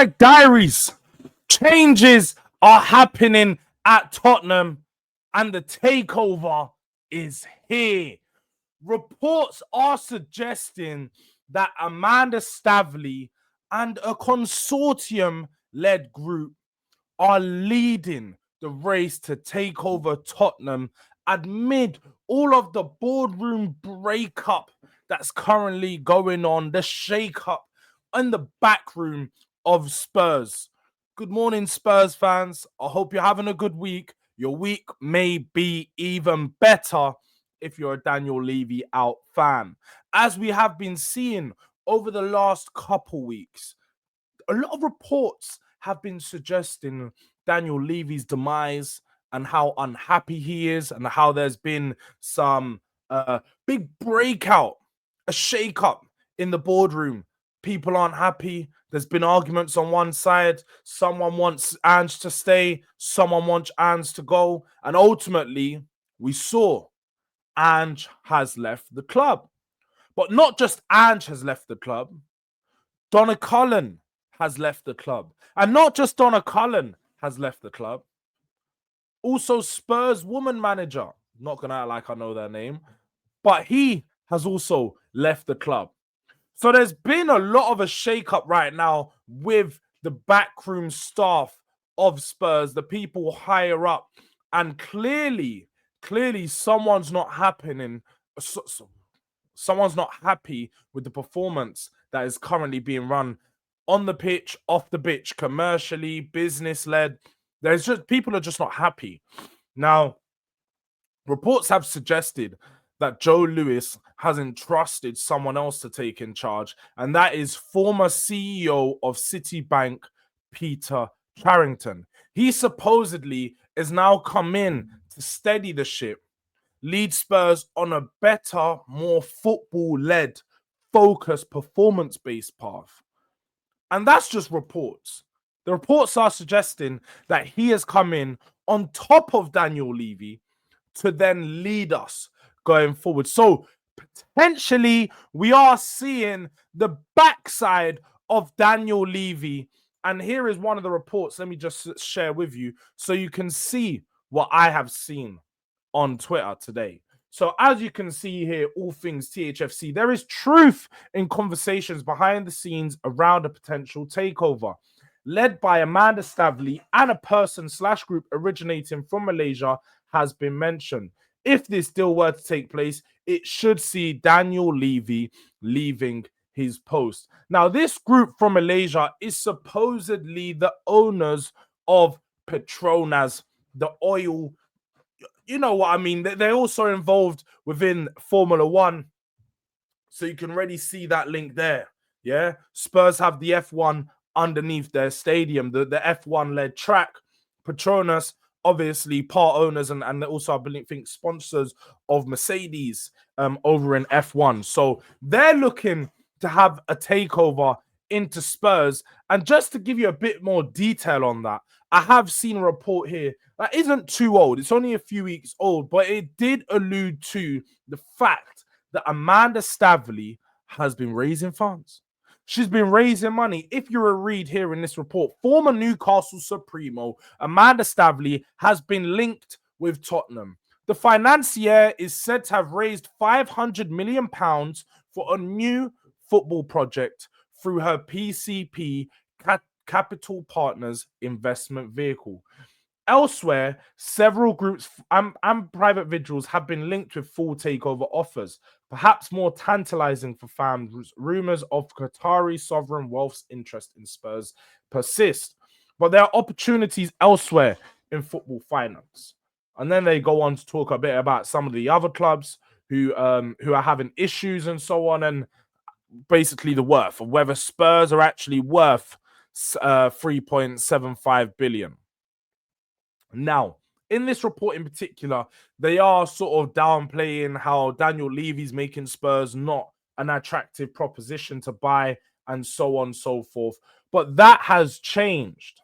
Durag Diaries. Changes are happening at Tottenham and the takeover is here. Reports are suggesting that Amanda Stavley and a consortium-led group are leading the race to take over Tottenham amid all of the boardroom breakup that's currently going on, the shakeup in the back room of Spurs. Good morning, Spurs fans. I hope you're having a good week. Your week may be even better if you're a Daniel Levy out fan. As we have been seeing over the last couple weeks, a lot of reports have been suggesting Daniel Levy's demise and how unhappy he is and how there's been some big breakout, a shake-up in the boardroom. People aren't happy. There's been arguments on one side. Someone wants Ange to stay. Someone wants Ange to go. And ultimately, we saw Ange has left the club. But not just Ange has left the club. Donna Cullen has left the club. And not just Donna Cullen has left the club. Also, Spurs woman manager, not going to act like I know their name, but he has also left the club. So there's been a lot of a shake-up right now with the backroom staff of Spurs, the people higher up. And clearly, someone's not someone's not happy with the performance that is currently being run on the pitch, off the pitch, commercially, business-led. There's just people are just not happy. Now, reports have suggested that Joe Lewis has entrusted someone else to take in charge, and that is former CEO of Citibank, Peter Charrington. He supposedly is now come in to steady the ship, lead Spurs on a better, more football-led, focused, performance-based path. And that's just reports. The reports are suggesting that he has come in on top of Daniel Levy to then lead us going forward. So potentially we are seeing the backside of Daniel Levy. And here is one of the reports. Let me just share with you so you can see what I have seen on Twitter today. So as you can see here, all things THFC, there is truth in conversations behind the scenes around a potential takeover, led by Amanda Stavley, and a person/group originating from Malaysia has been mentioned. If this deal were to take place, it should see Daniel Levy leaving his post. Now, this group from Malaysia is supposedly the owners of Petronas, the oil. You know what I mean? They're also involved within Formula One. So you can already see that link there. Yeah. Spurs have the F1 underneath their stadium, the F1-led track. Petronas, obviously, part owners and also, I think, sponsors of Mercedes over in F1. So they're looking to have a takeover into Spurs. And just to give you a bit more detail on that, I have seen a report here that isn't too old. It's only a few weeks old, but it did allude to the fact that Amanda Stavley has been raising funds. She's been raising money. If you're a read here in this report, former Newcastle Supremo Amanda Stavley has been linked with Tottenham. The financier is said to have raised £500 million for a new football project through her PCP Capital Partners investment vehicle. Elsewhere, several groups and private individuals have been linked with full takeover offers. Perhaps more tantalizing for fans, rumors of Qatari sovereign wealth's interest in Spurs persist. But there are opportunities elsewhere in football finance. And then they go on to talk a bit about some of the other clubs who are having issues and so on, and basically the worth of whether Spurs are actually worth 3.75 billion. Now, in this report in particular, they are sort of downplaying how Daniel Levy's making Spurs not an attractive proposition to buy and so on and so forth. But that has changed.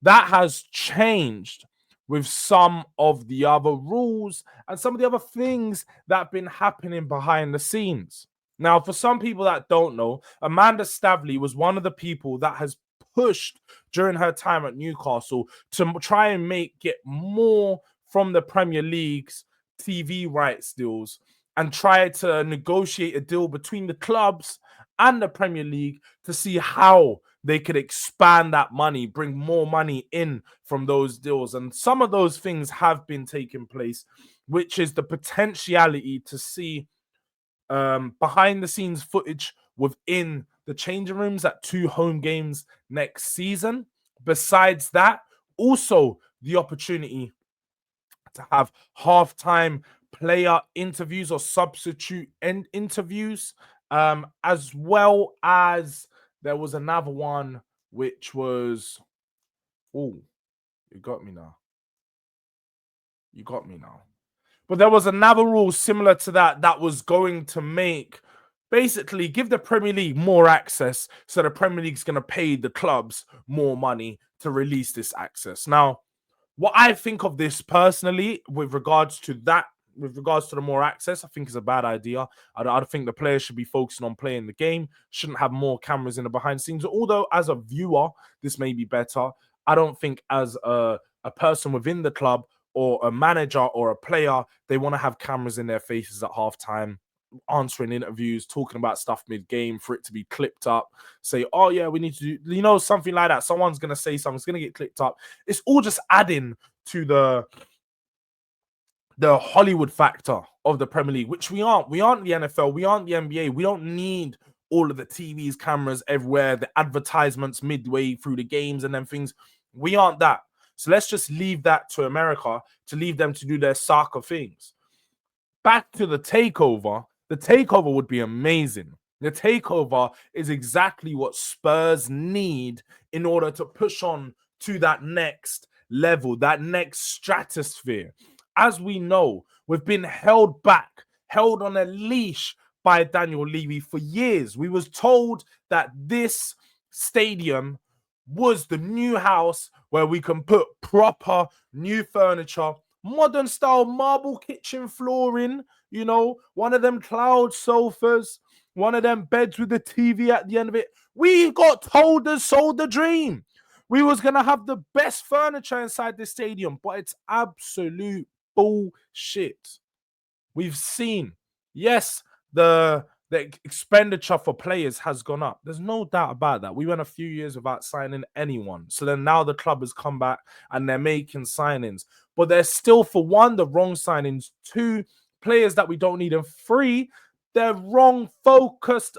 That has changed with some of the other rules and some of the other things that have been happening behind the scenes. Now, for some people that don't know, Amanda Stavley was one of the people that has pushed during her time at Newcastle to try and get more from the Premier League's TV rights deals and try to negotiate a deal between the clubs and the Premier League to see how they could expand that money, bring more money in from those deals. And some of those things have been taking place, which is the potentiality to see behind the scenes footage within the changing rooms at 2 home games next season. Besides that, also the opportunity to have halftime player interviews or substitute interviews, as well as there was another one which was, oh, you got me now. You got me now. But there was another rule similar to that that was going to make basically give the Premier League more access. So the Premier League's going to pay the clubs more money to release this access. Now, what I think of this personally with regards to that, with regards to the more access, I think is a bad idea. I think the players should be focusing on playing the game, shouldn't have more cameras in the behind the scenes. Although as a viewer, this may be better. I don't think as a person within the club or a manager or a player, they want to have cameras in their faces at halftime, answering interviews, talking about stuff mid-game for it to be clipped up, say, oh yeah, we need to do, something like that. Someone's going to say something, it's going to get clipped up. It's all just adding to the Hollywood factor of the Premier League, which we aren't. We aren't the NFL, we aren't the NBA. We don't need all of the TVs, cameras everywhere, the advertisements midway through the games and then things. We aren't that. So let's just leave that to America, to leave them to do their soccer things. Back to the takeover. The takeover would be amazing. The takeover is exactly what Spurs need in order to push on to that next level, that next stratosphere. As we know, we've been held back, held on a leash by Daniel Levy for years. We was told that this stadium was the new house where we can put proper new furniture, modern style marble kitchen flooring, one of them cloud sofas, one of them beds with the TV at the end of it. We got told and sold the dream. We was going to have the best furniture inside the stadium, but it's absolute bullshit. We've seen, yes, the expenditure for players has gone up. There's no doubt about that. We went a few years without signing anyone. So then now the club has come back and they're making signings. But they're still, for one, the wrong signings. Two, players that we don't need. And three, they're wrong focused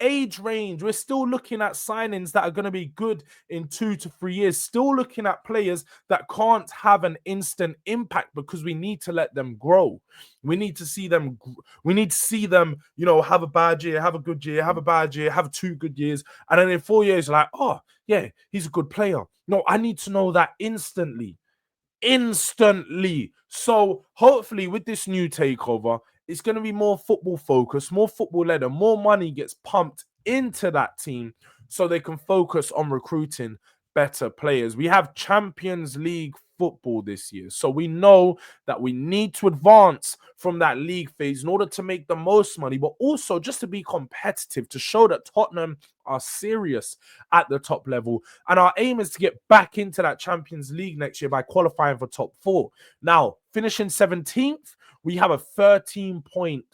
age range. We're still looking at signings that are going to be good in 2 to 3 years. Still looking at players that can't have an instant impact because we need to let them grow. We need to see them. We need to see them, have a bad year, have a good year, have a bad year, have 2 good years, and then in 4 years, you're like, oh yeah, he's a good player. No, I need to know that instantly. So hopefully with this new takeover, it's going to be more football focused, more football led, and more money gets pumped into that team so they can focus on recruiting better players. We have Champions League football this year, so we know that we need to advance from that league phase in order to make the most money, but also just to be competitive, to show that Tottenham are serious at the top level. And our aim is to get back into that Champions League next year by qualifying for top 4. Now, finishing 17th, we have a 13 place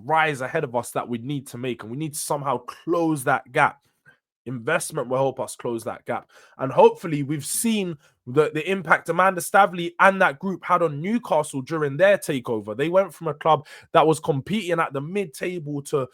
rise ahead of us that we need to make, and we need to somehow close that gap. Investment will help us close that gap. And hopefully we've seen the impact Amanda Stavley and that group had on Newcastle during their takeover. They went from a club that was competing at the mid-table to,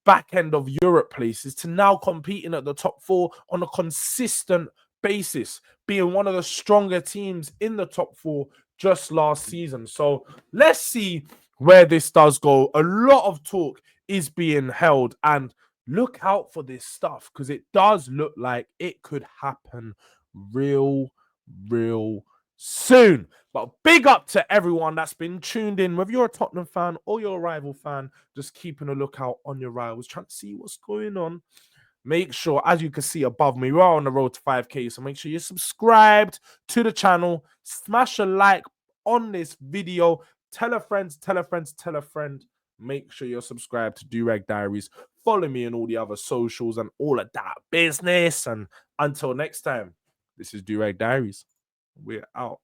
back end of Europe places to now competing at the top 4 on a consistent basis, being one of the stronger teams in the top 4 just last season. So let's see where this does go. A lot of talk is being held, and look out for this stuff because it does look like it could happen real soon. But big up to everyone that's been tuned in, whether you're a Tottenham fan or you're a rival fan, just keeping a lookout on your rivals, trying to see what's going on. Make sure, as you can see above me, we are on the road to 5K, so make sure you're subscribed to the channel, smash a like on this video, Tell a friend, tell a friend, tell a friend. Make sure you're subscribed to Durag Diaries. Follow me on all the other socials and all of that business. And until next time, this is Durag Diaries. We're out.